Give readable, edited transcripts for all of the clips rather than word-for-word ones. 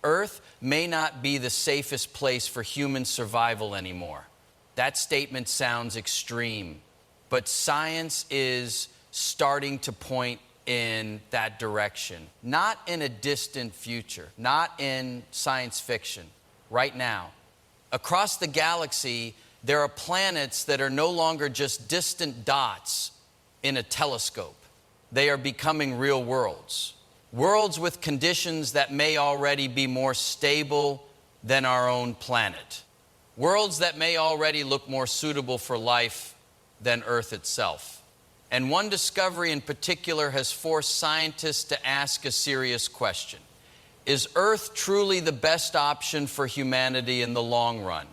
Earth may not be the safest place for human survival anymore. That statement sounds extreme, but science is starting to point in that direction. Not in a distant future, not in science fiction, right now. Across the galaxy, there are planets that are no longer just distant dots in a telescope. They are becoming real worlds. Worlds with conditions that may already be more stable than our own planet. Worlds that may already look more suitable for life than Earth itself. And one discovery in particular has forced scientists to ask a serious question. Is Earth truly the best option for humanity in the long run,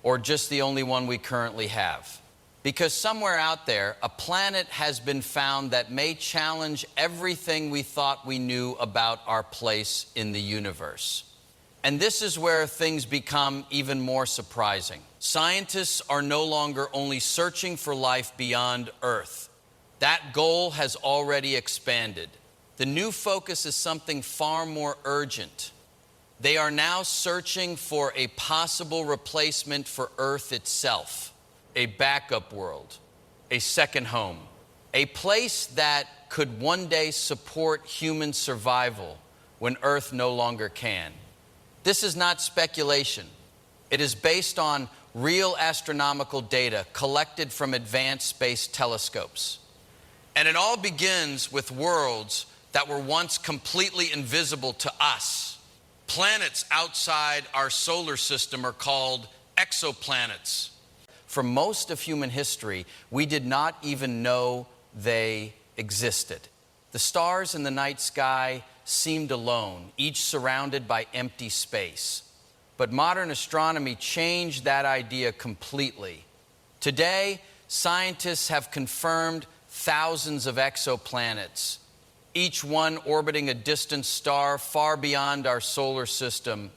or just the only one we currently have? Because somewhere out there, a planet has been found that may challenge everything we thought we knew about our place in the universe. And this is where things become even more surprising. Scientists are no longer only searching for life beyond Earth. That goal has already expanded. The new focus is something far more urgent. They are now searching for a possible replacement for Earth itself, a backup world, a second home, a place that could one day support human survival when Earth no longer can. This is not speculation. It is based on real astronomical data collected from advanced space telescopes. And it all begins with worlds that were once completely invisible to us. Planets outside our solar system are called exoplanets. For most of human history, we did not even know they existed. The stars in the night sky seemed alone, each surrounded by empty space. But modern astronomy changed that idea completely. Today, scientists have confirmed thousands of exoplanets, each one orbiting a distant star far beyond our solar system.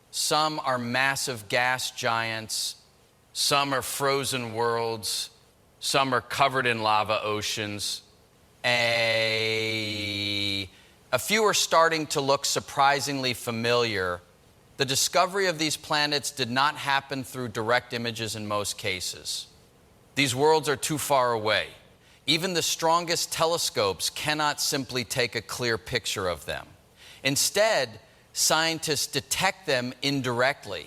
Some are massive gas giants, some are frozen worlds, some are covered in lava oceans. A few are starting to look surprisingly familiar. The discovery of these planets did not happen through direct images in most cases. These worlds are too far away. Even the strongest telescopes cannot simply take a clear picture of them. Instead, scientists detect them indirectly.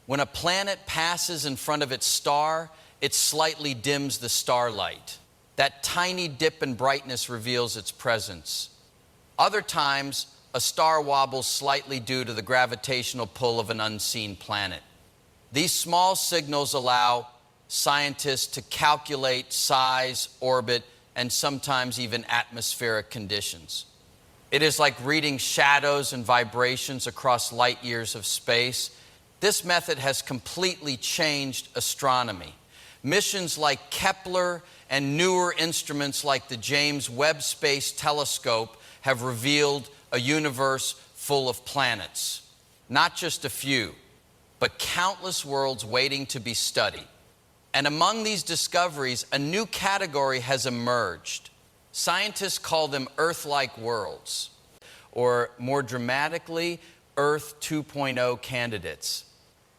When a planet passes in front of its star, it slightly dims the starlight. That tiny dip in brightness reveals its presence. Other times, a star wobbles slightly due to the gravitational pull of an unseen planet. These small signals allow scientists to calculate size, orbit, and sometimes even atmospheric conditions. It is like reading shadows and vibrations across light years of space. This method has completely changed astronomy. Missions like Kepler and newer instruments like the James Webb Space Telescope have revealed a universe full of planets. Not just a few, but countless worlds waiting to be studied. And among these discoveries, a new category has emerged. Scientists call them Earth-like worlds, or more dramatically, Earth 2.0 candidates.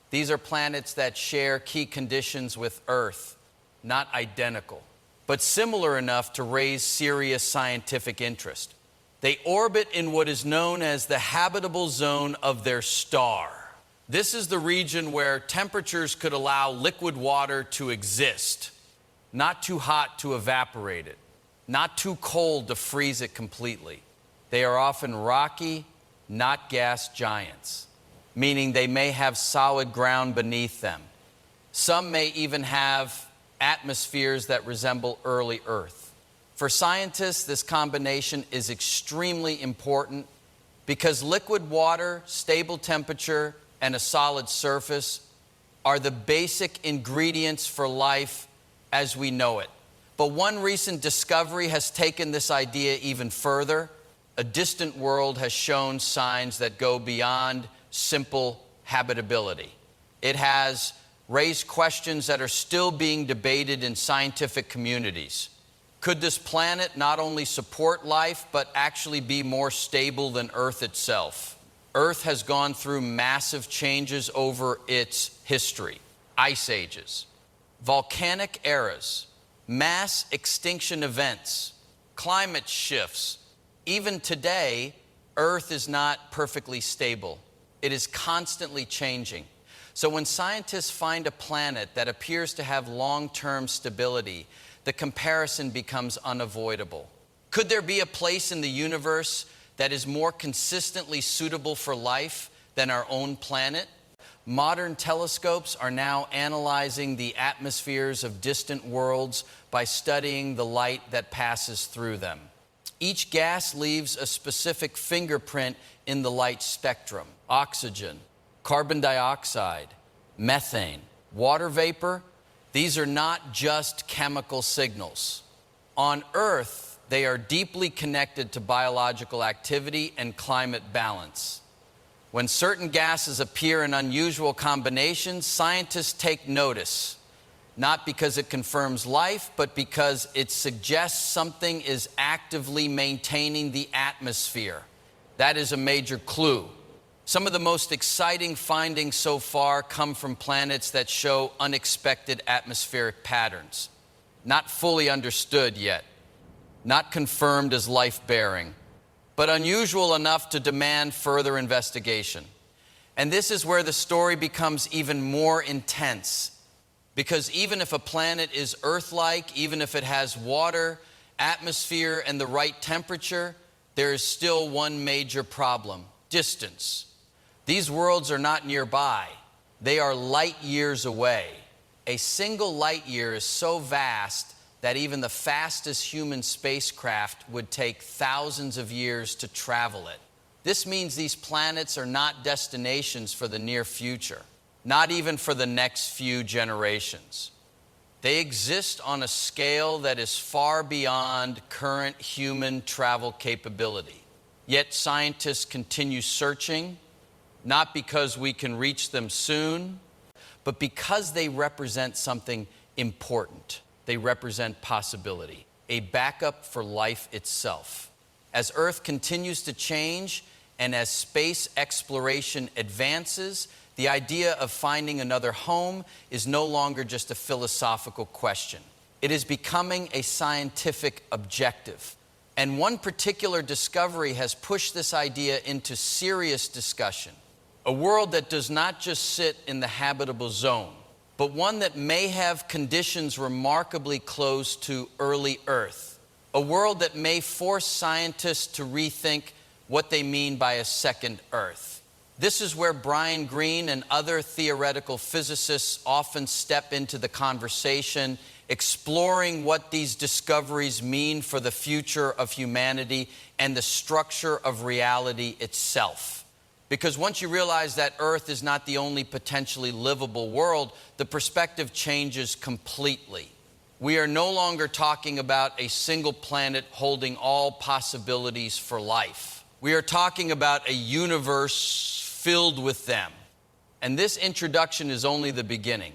These are planets that share key conditions with Earth, not identical, but similar enough to raise serious scientific interest. They orbit in what is known as the habitable zone of their star. This is the region where temperatures could allow liquid water to exist, not too hot to evaporate it, not too cold to freeze it completely. They are often rocky, not gas giants, meaning they may have solid ground beneath them. Some may even have atmospheres that resemble early Earth. For scientists, this combination is extremely important because liquid water, stable temperature, and a solid surface are the basic ingredients for life as we know it. But one recent discovery has taken this idea even further. A distant world has shown signs that go beyond simple habitability. It has raised questions that are still being debated in scientific communities. Could this planet not only support life, but actually be more stable than Earth itself? Earth has gone through massive changes over its history. Ice ages, volcanic eras, mass extinction events, climate shifts. Even today, Earth is not perfectly stable. It is constantly changing. So when scientists find a planet that appears to have long-term stability, the comparison becomes unavoidable. Could there be a place in the universe that is more consistently suitable for life than our own planet? Modern telescopes are now analyzing the atmospheres of distant worlds by studying the light that passes through them. Each gas leaves a specific fingerprint in the light spectrum. Oxygen, carbon dioxide, methane, water vapor, these are not just chemical signals. On Earth, they are deeply connected to biological activity and climate balance. When certain gases appear in unusual combinations, scientists take notice, not because it confirms life, but because it suggests something is actively maintaining the atmosphere. That is a major clue. Some of the most exciting findings so far come from planets that show unexpected atmospheric patterns, not fully understood yet, not confirmed as life-bearing, but unusual enough to demand further investigation. And this is where the story becomes even more intense, because even if a planet is Earth-like, even if it has water, atmosphere, and the right temperature, there is still one major problem: distance. These worlds are not nearby. They are light years away. A single light year is so vast that even the fastest human spacecraft would take thousands of years to travel it. This means these planets are not destinations for the near future, not even for the next few generations. They exist on a scale that is far beyond current human travel capability. Yet scientists continue searching, not because we can reach them soon, but because they represent something important. They represent possibility, a backup for life itself. As Earth continues to change and as space exploration advances, the idea of finding another home is no longer just a philosophical question. It is becoming a scientific objective. And one particular discovery has pushed this idea into serious discussion. A world that does not just sit in the habitable zone, but one that may have conditions remarkably close to early Earth. A world that may force scientists to rethink what they mean by a second Earth. This is where Brian Greene and other theoretical physicists often step into the conversation, exploring what these discoveries mean for the future of humanity and the structure of reality itself. Because once you realize that Earth is not the only potentially livable world, the perspective changes completely. We are no longer talking about a single planet holding all possibilities for life. We are talking about a universe filled with them. And this introduction is only the beginning.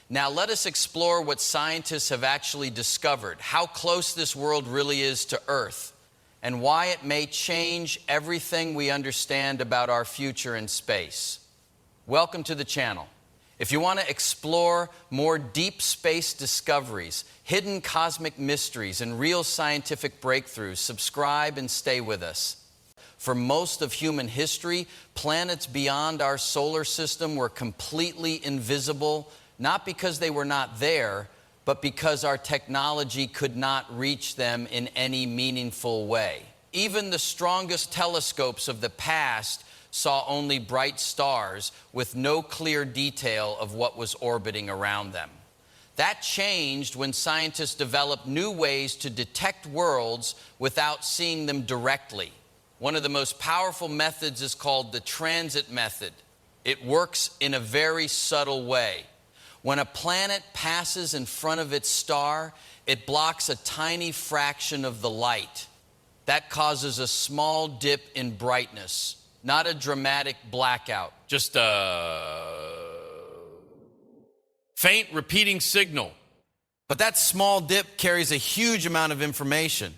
Now let us explore what scientists have actually discovered, how close this world really is to Earth, and why it may change everything we understand about our future in space. Welcome to the channel. If you want to explore more deep space discoveries, hidden cosmic mysteries, and real scientific breakthroughs, subscribe and stay with us. For most of human history, planets beyond our solar system were completely invisible, not because they were not there, but because our technology could not reach them in any meaningful way. Even the strongest telescopes of the past saw only bright stars with no clear detail of what was orbiting around them. That changed when scientists developed new ways to detect worlds without seeing them directly. One of the most powerful methods is called the transit method. It works in a very subtle way. When a planet passes in front of its star, it blocks a tiny fraction of the light. That causes a small dip in brightness, not a dramatic blackout, just a faint repeating signal. But that small dip carries a huge amount of information.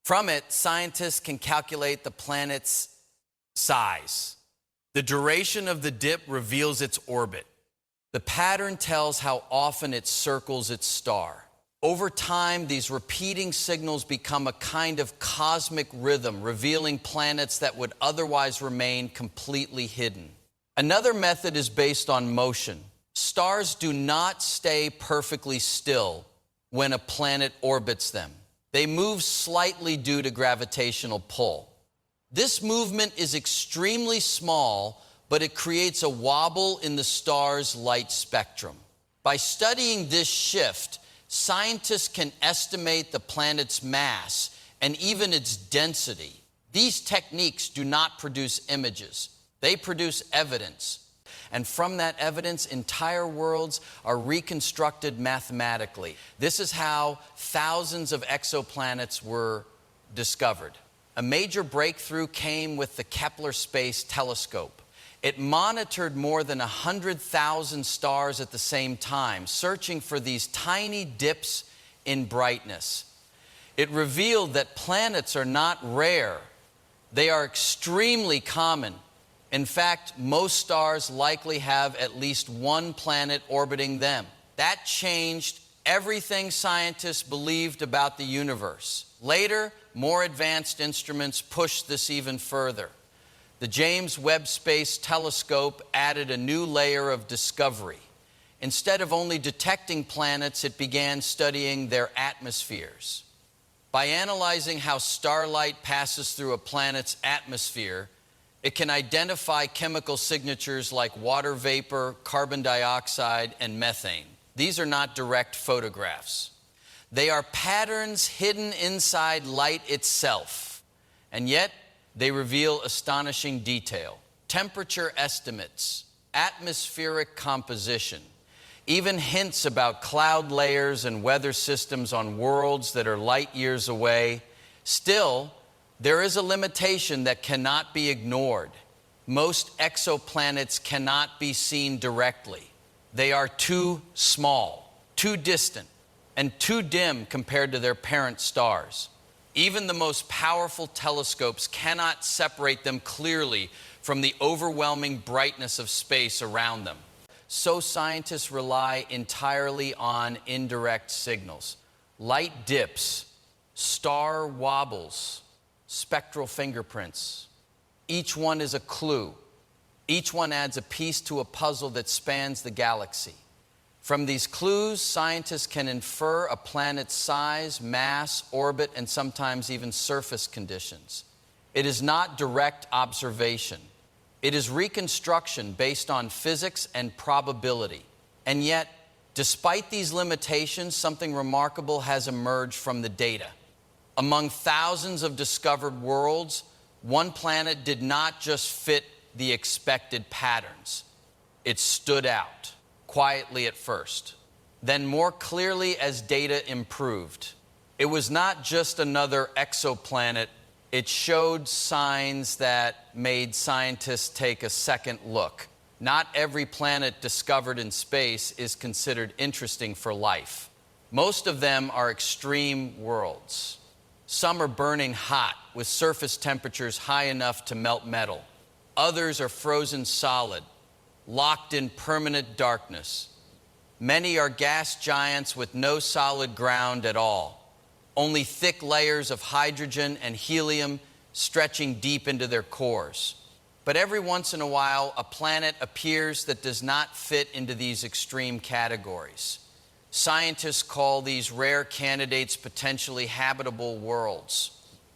From it, scientists can calculate the planet's size, The duration of the dip reveals its orbit. The pattern tells how often it circles its star. Over time, these repeating signals become a kind of cosmic rhythm, revealing planets that would otherwise remain completely hidden. Another method is based on motion. Stars do not stay perfectly still when a planet orbits them. They move slightly due to gravitational pull. This movement is extremely small, but it creates a wobble in the star's light spectrum. By studying this shift, scientists can estimate the planet's mass and even its density. These techniques do not produce images. They produce evidence. And from that evidence, entire worlds are reconstructed mathematically. This is how thousands of exoplanets were discovered. A major breakthrough came with the Kepler Space Telescope. It monitored more than 100,000 stars at the same time, searching for these tiny dips in brightness. It revealed that planets are not rare. They are extremely common. In fact, most stars likely have at least one planet orbiting them. That changed everything scientists believed about the universe. Later, more advanced instruments pushed this even further. The James Webb Space Telescope added a new layer of discovery. Instead of only detecting planets, it began studying their atmospheres. By analyzing how starlight passes through a planet's atmosphere, it can identify chemical signatures like water vapor, carbon dioxide, and methane. These are not direct photographs. They are patterns hidden inside light itself. And yet, they reveal astonishing detail. Temperature estimates, atmospheric composition, even hints about cloud layers and weather systems on worlds that are light years away. Still, there is a limitation that cannot be ignored. Most exoplanets cannot be seen directly. They are too small, too distant, and too dim compared to their parent stars. Even the most powerful telescopes cannot separate them clearly from the overwhelming brightness of space around them. So scientists rely entirely on indirect signals. Light dips, star wobbles, spectral fingerprints. Each one is a clue. Each one adds a piece to a puzzle that spans the galaxy. From these clues, scientists can infer a planet's size, mass, orbit, and sometimes even surface conditions. It is not direct observation. It is reconstruction based on physics and probability. And yet, despite these limitations, something remarkable has emerged from the data. Among thousands of discovered worlds, one planet did not just fit the expected patterns. It stood out, quietly at first, then more clearly as data improved. It was not just another exoplanet. It showed signs that made scientists take a second look. Not every planet discovered in space is considered interesting for life. Most of them are extreme worlds. Some are burning hot with surface temperatures high enough to melt metal. Others are frozen solid, locked in permanent darkness. Many are gas giants with no solid ground at all, only thick layers of hydrogen and helium stretching deep into their cores. But every once in a while, a planet appears that does not fit into these extreme categories. Scientists call these rare candidates potentially habitable worlds.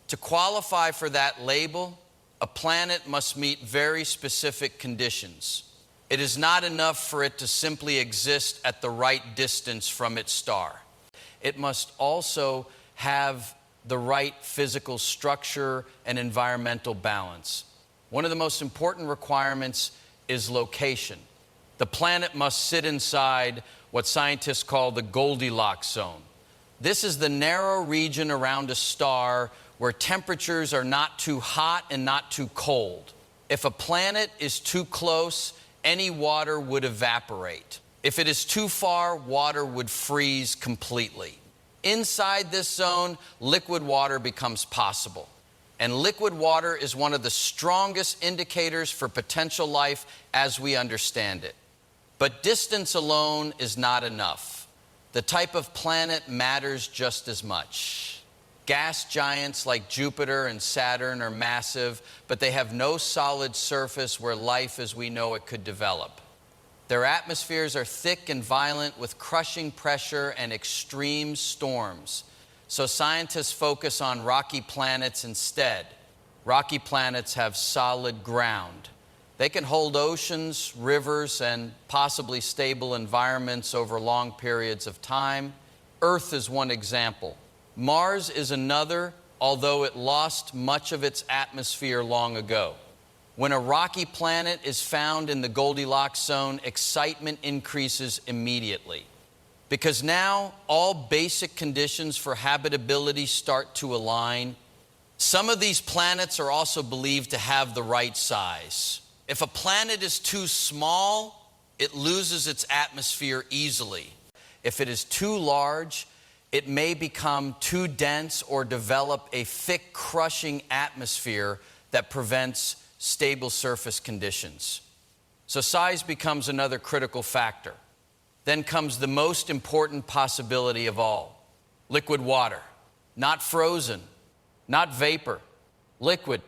To qualify for that label, a planet must meet very specific conditions. It is not enough for it to simply exist at the right distance from its star. It must also have the right physical structure and environmental balance. One of the most important requirements is location. The planet must sit inside what scientists call the Goldilocks zone. This is the narrow region around a star where temperatures are not too hot and not too cold. If a planet is too close, any water would evaporate. If it is too far, water would freeze completely. Inside this zone, liquid water becomes possible. And liquid water is one of the strongest indicators for potential life as we understand it. But distance alone is not enough. The type of planet matters just as much. Gas giants like Jupiter and Saturn are massive, but they have no solid surface where life as we know it could develop. Their atmospheres are thick and violent with crushing pressure and extreme storms. So scientists focus on rocky planets instead. Rocky planets have solid ground. They can hold oceans, rivers, and possibly stable environments over long periods of time. Earth is one example. Mars is another, although it lost much of its atmosphere long ago. When a rocky planet is found in the Goldilocks zone, excitement increases immediately. Because now all basic conditions for habitability start to align. Some of these planets are also believed to have the right size. If a planet is too small, it loses its atmosphere easily. If it is too large, it may become too dense or develop a thick, crushing atmosphere that prevents stable surface conditions. So size becomes another critical factor. Then comes the most important possibility of all: liquid water. Not frozen, not vapor, liquid.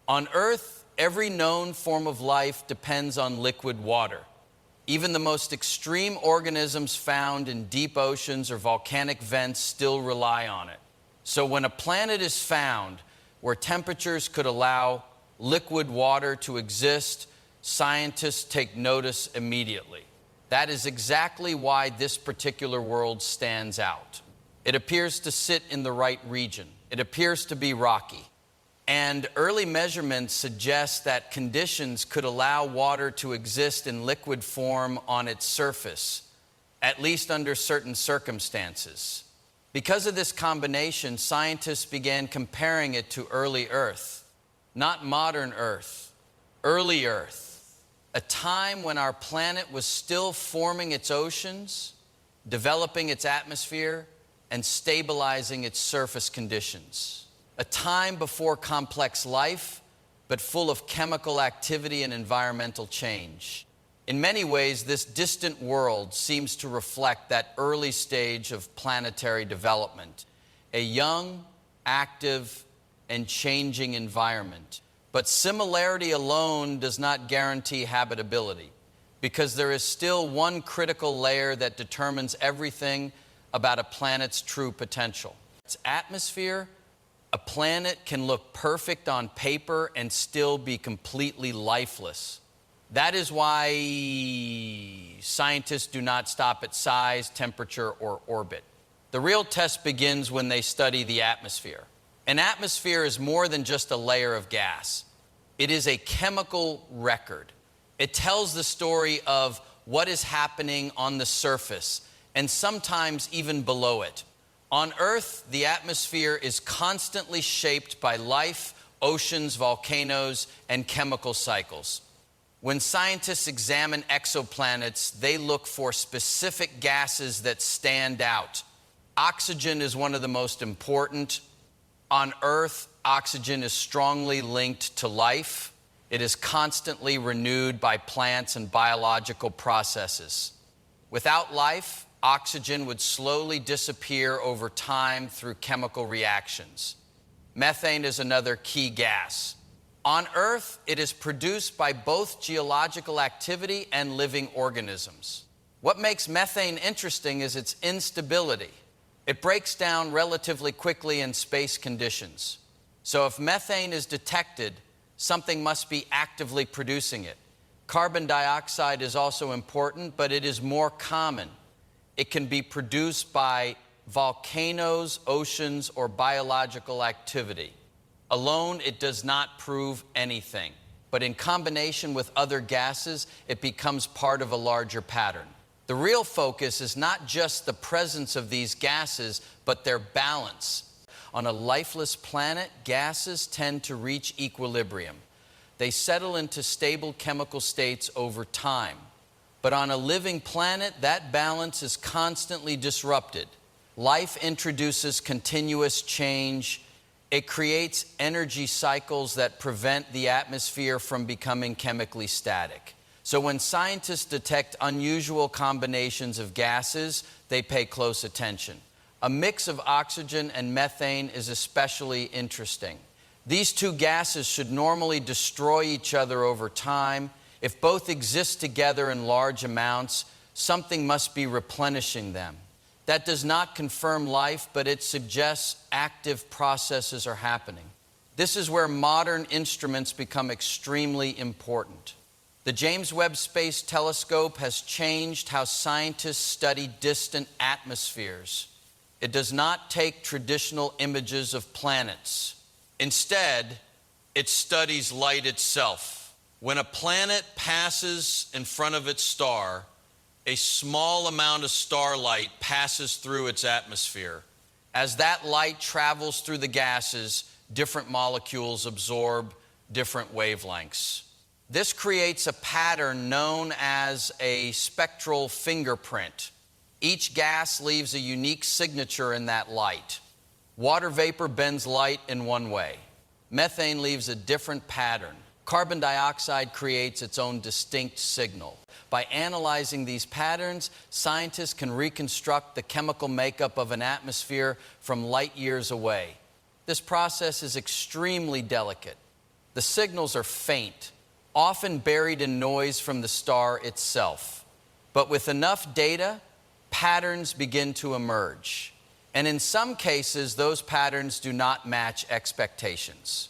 On Earth, every known form of life depends on liquid water. Even the most extreme organisms found in deep oceans or volcanic vents still rely on it. So when a planet is found where temperatures could allow liquid water to exist, scientists take notice immediately. That is exactly why this particular world stands out. It appears to sit in the right region. It appears to be rocky. And early measurements suggest that conditions could allow water to exist in liquid form on its surface, at least under certain circumstances. Because of this combination, scientists began comparing it to early Earth, not modern Earth, early Earth. A time when our planet was still forming its oceans, developing its atmosphere, and stabilizing its surface conditions. A time before complex life, but full of chemical activity and environmental change. In many ways, this distant world seems to reflect that early stage of planetary development, a young, active, and changing environment. But similarity alone does not guarantee habitability, because there is still one critical layer that determines everything about a planet's true potential. Its atmosphere. A planet can look perfect on paper and still be completely lifeless. That is why scientists do not stop at size, temperature, or orbit. The real test begins when they study the atmosphere. An atmosphere is more than just a layer of gas. It is a chemical record. It tells the story of what is happening on the surface and sometimes even below it. On Earth, the atmosphere is constantly shaped by life, oceans, volcanoes, and chemical cycles. When scientists examine exoplanets, they look for specific gases that stand out. Oxygen is one of the most important. On Earth, oxygen is strongly linked to life. It is constantly renewed by plants and biological processes. Without life, oxygen would slowly disappear over time through chemical reactions. Methane is another key gas. On Earth, it is produced by both geological activity and living organisms. What makes methane interesting is its instability. It breaks down relatively quickly in space conditions. So if methane is detected, something must be actively producing it. Carbon dioxide is also important, but it is more common. It can be produced by volcanoes, oceans, or biological activity. Alone, it does not prove anything. But in combination with other gases, it becomes part of a larger pattern. The real focus is not just the presence of these gases, but their balance. On a lifeless planet, gases tend to reach equilibrium. They settle into stable chemical states over time. But on a living planet, that balance is constantly disrupted. Life introduces continuous change, It creates energy cycles that prevent the atmosphere from becoming chemically static. So when scientists detect unusual combinations of gases, they pay close attention. A mix of oxygen and methane is especially interesting. These two gases should normally destroy each other over time. If both exist together in large amounts, something must be replenishing them. That does not confirm life, but it suggests active processes are happening. This is where modern instruments become extremely important. The James Webb Space Telescope has changed how scientists study distant atmospheres. It does not take traditional images of planets. Instead, it studies light itself. When a planet passes in front of its star, a small amount of starlight passes through its atmosphere. As that light travels through the gases, different molecules absorb different wavelengths. This creates a pattern known as a spectral fingerprint. Each gas leaves a unique signature in that light. Water vapor bends light in one way. Methane leaves a different pattern. Carbon dioxide creates its own distinct signal. By analyzing these patterns, scientists can reconstruct the chemical makeup of an atmosphere from light years away. This process is extremely delicate. The signals are faint, often buried in noise from the star itself. But with enough data, patterns begin to emerge. And in some cases, those patterns do not match expectations.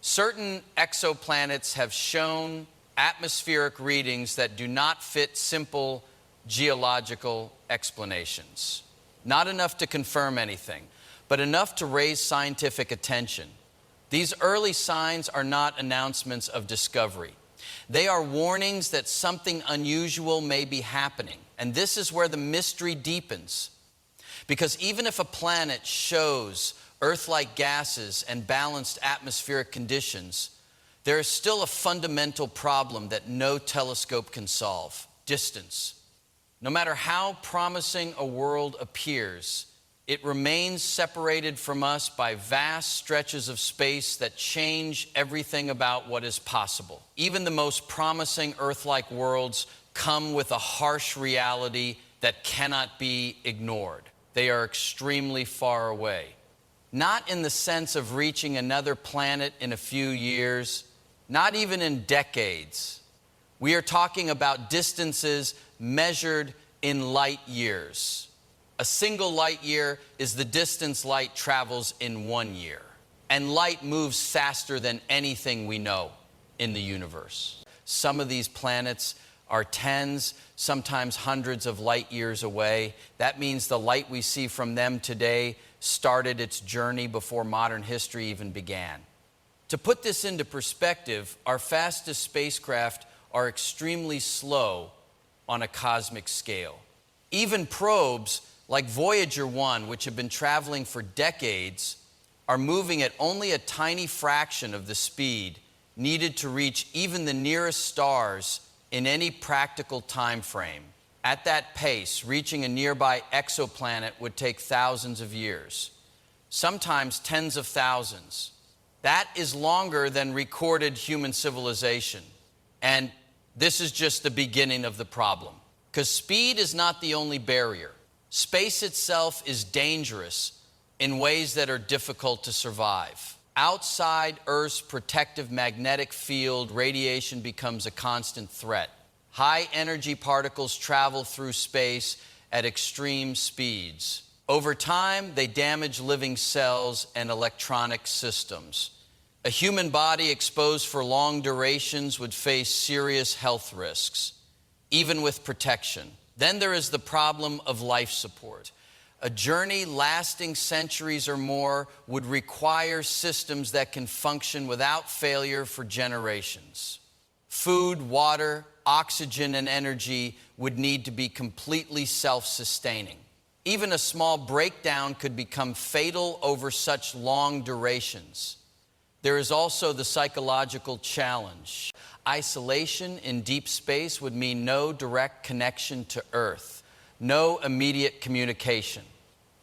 Certain exoplanets have shown atmospheric readings that do not fit simple geological explanations. Not enough to confirm anything, but enough to raise scientific attention. These early signs are not announcements of discovery. They are warnings that something unusual may be happening. And this is where the mystery deepens. Because even if a planet shows Earth-like gases and balanced atmospheric conditions, there is still a fundamental problem that no telescope can solve: distance. No matter how promising a world appears, it remains separated from us by vast stretches of space that change everything about what is possible. Even the most promising Earth-like worlds come with a harsh reality that cannot be ignored. They are extremely far away. Not in the sense of reaching another planet in a few years, not even in decades. We are talking about distances measured in light years. A single light year is the distance light travels in 1 year. And light moves faster than anything we know in the universe. Some of these planets are tens, sometimes hundreds of light years away. That means the light we see from them today started its journey before modern history even began. To put this into perspective, our fastest spacecraft are extremely slow on a cosmic scale. Even probes like Voyager 1, which have been traveling for decades, are moving at only a tiny fraction of the speed needed to reach even the nearest stars in any practical time frame. At that pace, reaching a nearby exoplanet would take thousands of years, sometimes tens of thousands. That is longer than recorded human civilization. And this is just the beginning of the problem. Because speed is not the only barrier. Space itself is dangerous in ways that are difficult to survive. Outside Earth's protective magnetic field, radiation becomes a constant threat. High energy particles travel through space at extreme speeds. Over time, they damage living cells and electronic systems. A human body exposed for long durations would face serious health risks, even with protection. Then there is the problem of life support. A journey lasting centuries or more would require systems that can function without failure for generations. Food, water, oxygen, and energy would need to be completely self-sustaining. Even a small breakdown could become fatal over such long durations. There is also the psychological challenge. Isolation in deep space would mean no direct connection to Earth, no immediate communication.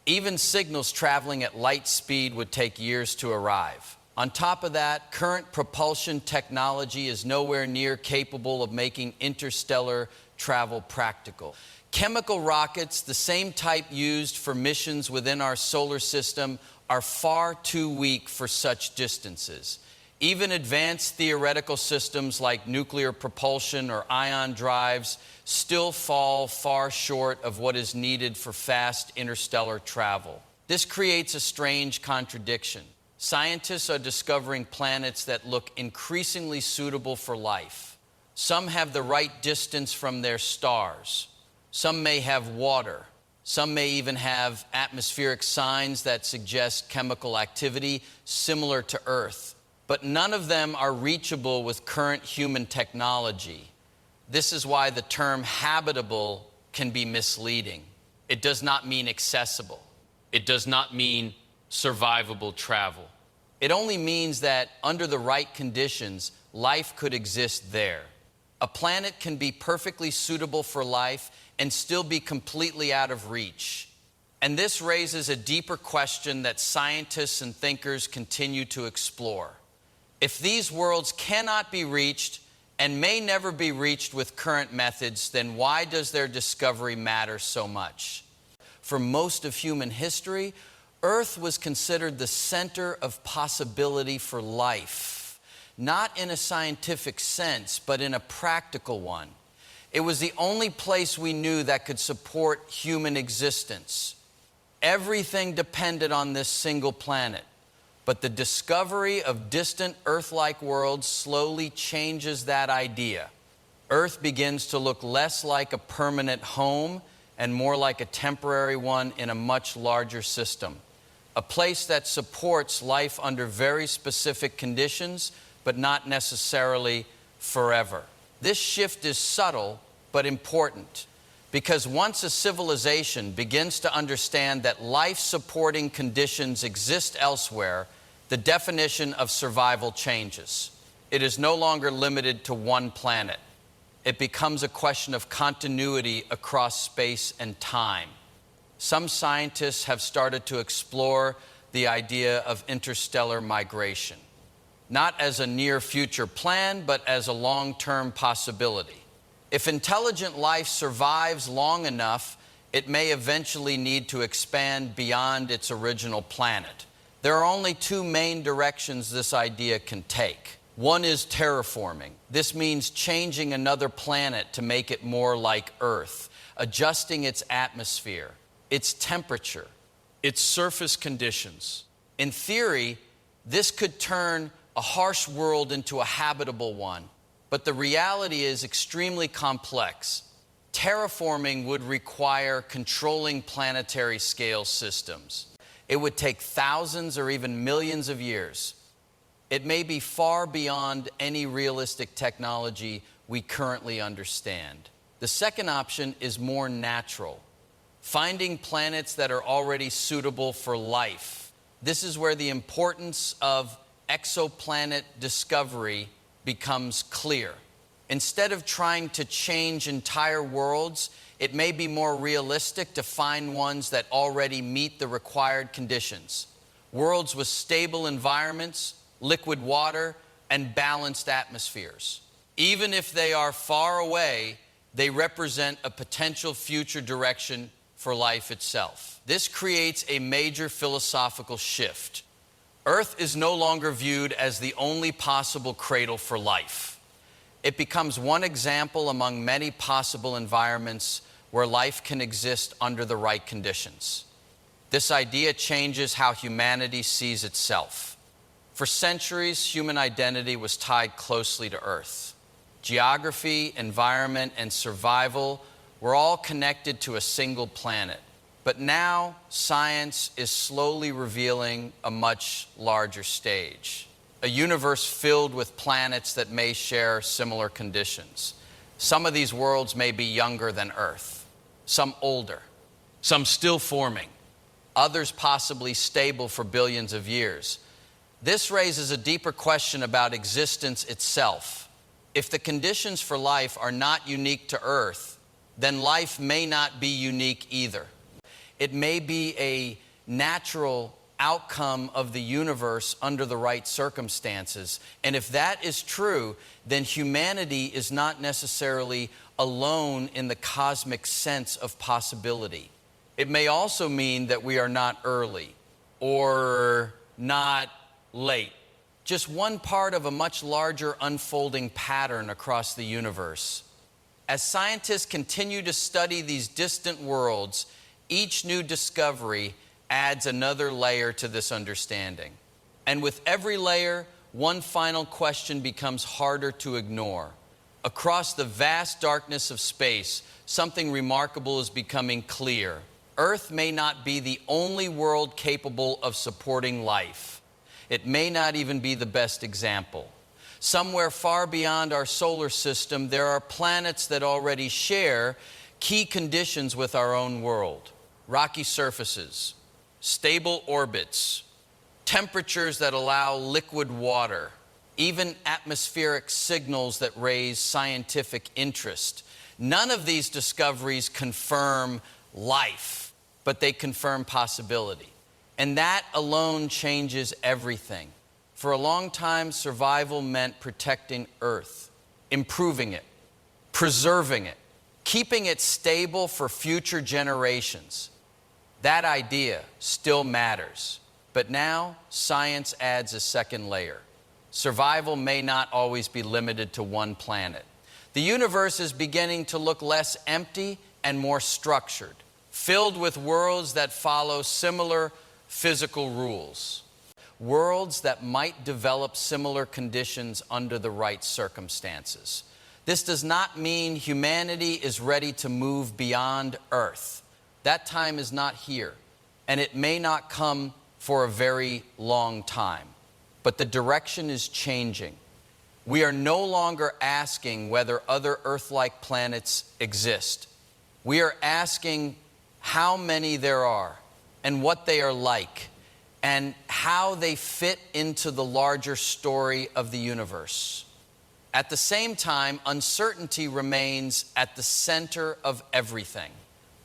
Even signals traveling at light speed would take years to arrive. On top of that, current propulsion technology is nowhere near capable of making interstellar travel practical. Chemical rockets, the same type used for missions within our solar system, are far too weak for such distances. Even advanced theoretical systems like nuclear propulsion or ion drives still fall far short of what is needed for fast interstellar travel. This creates a strange contradiction. Scientists are discovering planets that look increasingly suitable for life. Some have the right distance from their stars. Some may have water. Some may even have atmospheric signs that suggest chemical activity similar to Earth. But none of them are reachable with current human technology. This is why the term habitable can be misleading. It does not mean accessible. It does not mean survivable travel. It only means that under the right conditions, life could exist there. A planet can be perfectly suitable for life and still be completely out of reach. And this raises a deeper question that scientists and thinkers continue to explore. If these worlds cannot be reached and may never be reached with current methods, then why does their discovery matter so much? For most of human history, Earth was considered the center of possibility for life, not in a scientific sense, but in a practical one. It was the only place we knew that could support human existence. Everything depended on this single planet. But the discovery of distant Earth-like worlds slowly changes that idea. Earth begins to look less like a permanent home and more like a temporary one in a much larger system. A place that supports life under very specific conditions, but not necessarily forever. This shift is subtle, but important, because once a civilization begins to understand that life-supporting conditions exist elsewhere, the definition of survival changes. It is no longer limited to one planet. It becomes a question of continuity across space and time. Some scientists have started to explore the idea of interstellar migration, not as a near future plan, but as a long-term possibility. If intelligent life survives long enough, it may eventually need to expand beyond its original planet. There are only two main directions this idea can take. One is terraforming. This means changing another planet to make it more like Earth, adjusting its atmosphere, its temperature, its surface conditions. In theory, this could turn a harsh world into a habitable one, but the reality is extremely complex. Terraforming would require controlling planetary scale systems. It would take thousands or even millions of years. It may be far beyond any realistic technology we currently understand. The second option is more natural, finding planets that are already suitable for life. This is where the importance of exoplanet discovery becomes clear. Instead of trying to change entire worlds, it may be more realistic to find ones that already meet the required conditions. Worlds with stable environments, liquid water, and balanced atmospheres. Even if they are far away, they represent a potential future direction for life itself. This creates a major philosophical shift. Earth is no longer viewed as the only possible cradle for life. It becomes one example among many possible environments where life can exist under the right conditions. This idea changes how humanity sees itself. For centuries, human identity was tied closely to Earth. Geography, environment, and survival were all connected to a single planet. But now, science is slowly revealing a much larger stage. A universe filled with planets that may share similar conditions. Some of these worlds may be younger than Earth, some older, some still forming, others possibly stable for billions of years. This raises a deeper question about existence itself. If the conditions for life are not unique to Earth, then life may not be unique either. It may be a natural outcome of the universe under the right circumstances. And if that is true, then humanity is not necessarily alone in the cosmic sense of possibility. It may also mean that we are not early or not late, just one part of a much larger unfolding pattern across the universe. As scientists continue to study these distant worlds, each new discovery adds another layer to this understanding. And with every layer, one final question becomes harder to ignore. Across the vast darkness of space, something remarkable is becoming clear. Earth may not be the only world capable of supporting life. It may not even be the best example. Somewhere far beyond our solar system, there are planets that already share key conditions with our own world. Rocky surfaces, stable orbits, temperatures that allow liquid water, even atmospheric signals that raise scientific interest. None of these discoveries confirm life, but they confirm possibility. And that alone changes everything. For a long time, survival meant protecting Earth, improving it, preserving it, keeping it stable for future generations. That idea still matters, but now science adds a second layer. Survival may not always be limited to one planet. The universe is beginning to look less empty and more structured, filled with worlds that follow similar physical rules, worlds that might develop similar conditions under the right circumstances. This does not mean humanity is ready to move beyond Earth. That time is not here, and it may not come for a very long time. But the direction is changing. We are no longer asking whether other Earth-like planets exist. We are asking how many there are, and what they are like, and how they fit into the larger story of the universe. At the same time, uncertainty remains at the center of everything.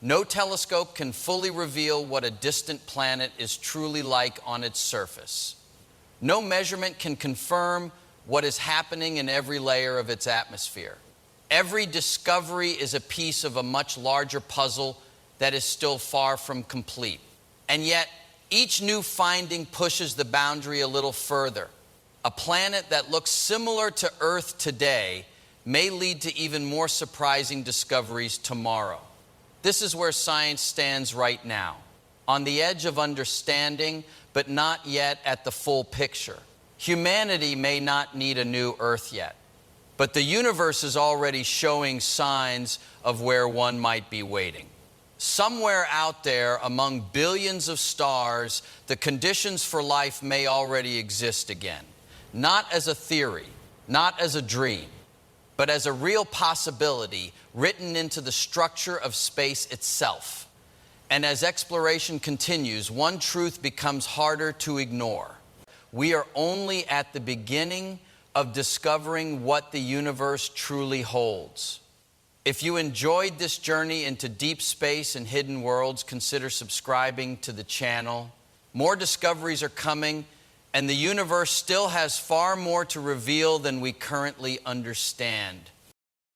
No telescope can fully reveal what a distant planet is truly like on its surface. No measurement can confirm what is happening in every layer of its atmosphere. Every discovery is a piece of a much larger puzzle that is still far from complete. And yet, each new finding pushes the boundary a little further. A planet that looks similar to Earth today may lead to even more surprising discoveries tomorrow. This is where science stands right now, on the edge of understanding, but not yet at the full picture. Humanity may not need a new Earth yet, but the universe is already showing signs of where one might be waiting. Somewhere out there among billions of stars, the conditions for life may already exist again, not as a theory, not as a dream, but as a real possibility written into the structure of space itself. And as exploration continues, one truth becomes harder to ignore. We are only at the beginning of discovering what the universe truly holds. If you enjoyed this journey into deep space and hidden worlds, consider subscribing to the channel. More discoveries are coming, and the universe still has far more to reveal than we currently understand.